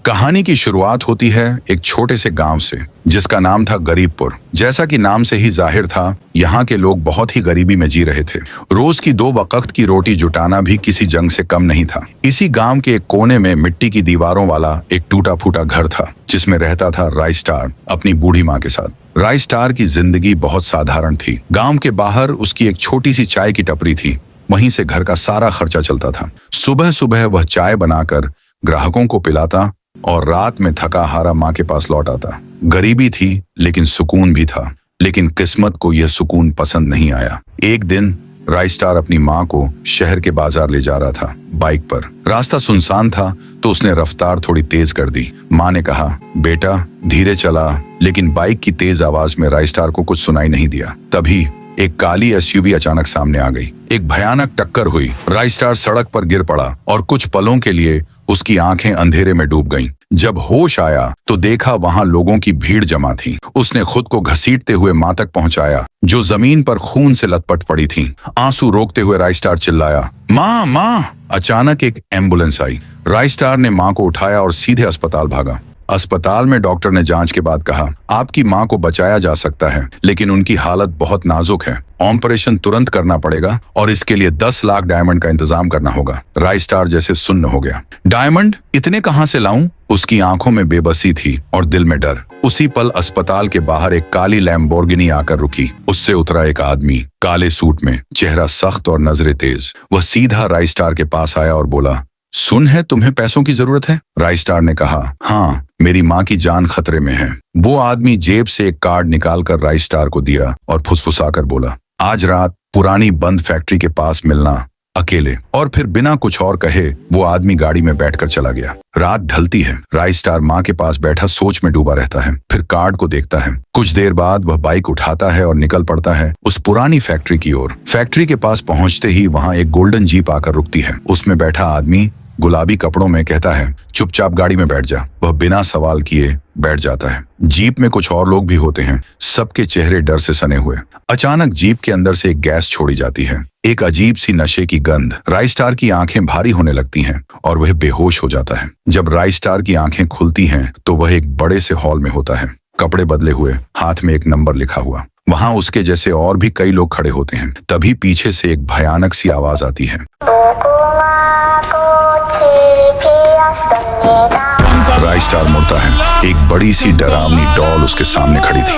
कहानी की शुरुआत होती है एक छोटे से गांव से जिसका नाम था गरीबपुर। जैसा कि नाम से ही जाहिर था, यहाँ के लोग बहुत ही गरीबी में जी रहे थे। रोज की 2 वक्त की रोटी जुटाना भी किसी जंग से कम नहीं था। इसी गांव के एक कोने में मिट्टी की दीवारों वाला एक टूटा फूटा घर था जिसमें रहता था राइस्टार अपनी बूढ़ी माँ के साथ। राइस्टार की जिंदगी बहुत साधारण थी। गाँव के बाहर उसकी एक छोटी सी चाय की टपरी थी, वहीं से घर का सारा खर्चा चलता था। सुबह सुबह वह चाय बनाकर ग्राहकों को पिलाता और रात में थका हारा माँ के पास लौट आता। गरीबी थी लेकिन सुकून भी था। लेकिन किस्मत को यह सुकून पसंद नहीं आया। एक दिन राइस्टार अपनी माँ को शहर के बाजार ले जा रहा था बाइक पर। रास्ता सुनसान था तो उसने रफ्तार थोड़ी तेज कर दी। माँ ने कहा, बेटा धीरे चला। लेकिन बाइक की तेज आवाज में राइस्टार को कुछ सुनाई नहीं दिया। तभी एक काली एसयूवी अचानक सामने आ गई। एक भयानक टक्कर हुई। राइस्टार सड़क पर गिर पड़ा और कुछ पलों के लिए उसकी आंखें अंधेरे में डूब गईं। जब होश आया तो देखा वहां लोगों की भीड़ जमा थी। उसने खुद को घसीटते हुए माँ तक पहुंचाया जो जमीन पर खून से लथपथ पड़ी थी। आंसू रोकते हुए राइस्टार चिल्लाया, माँ माँ। अचानक एक एम्बुलेंस आई। राइस्टार ने माँ को उठाया और सीधे अस्पताल भागा। अस्पताल में डॉक्टर ने जांच के बाद कहा, आपकी माँ को बचाया जा सकता है लेकिन उनकी हालत बहुत नाजुक है। ऑपरेशन तुरंत करना पड़ेगा और इसके लिए 10 लाख डायमंड का इंतजाम करना होगा। राइस्टार जैसे सुन्न हो गया। डायमंड इतने कहां से लाऊं? उसकी आंखों में बेबसी थी और दिल में डर। उसी पल अस्पताल के बाहर एक काली लैम्बोर्गिनी आकर रुकी। उससे उतरा एक आदमी काले सूट में, चेहरा सख्त और नजरें तेज। वह सीधा राइस्टार के पास आया और बोला, सुन है तुम्हें पैसों की जरूरत है? राइस्टार ने कहा, हाँ, मेरी माँ की जान खतरे में है। वो आदमी जेब से एक कार्ड निकालकर राइस्टार को दिया और फुसफुसाकर बोला, आज रात पुरानी बंद फैक्ट्री के पास मिलना अकेले। और फिर बिना कुछ और कहे वो आदमी गाड़ी में बैठकर चला गया। रात ढलती है। राइस्टार माँ के पास बैठा सोच में डूबा रहता है। फिर कार्ड को देखता है। कुछ देर बाद वह बाइक उठाता है और निकल पड़ता है उस पुरानी फैक्ट्री की ओर। फैक्ट्री के पास पहुंचते ही वहां एक गोल्डन जीप आकर रुकती है। उसमें बैठा आदमी गुलाबी कपड़ों में कहता है, चुपचाप गाड़ी में बैठ जा। वह बिना सवाल किए बैठ जाता है। जीप में कुछ और लोग भी होते हैं, सबके चेहरे डर से सने हुए। अचानक जीप के अंदर से एक गैस छोड़ी जाती है, एक अजीब सी नशे की गंध। राइस्टार की आंखें भारी होने लगती हैं और वह बेहोश हो जाता है। जब राइस्टार की आंखें खुलती हैं तो वह एक बड़े से हॉल में होता है, कपड़े बदले हुए, हाथ में एक नंबर लिखा हुआ। वहां उसके जैसे और भी कई लोग खड़े होते हैं। तभी पीछे से एक भयानक सी आवाज आती है। राइस्टार मुड़ता है। एक बड़ी सी डरावनी डॉल उसके सामने खड़ी थी।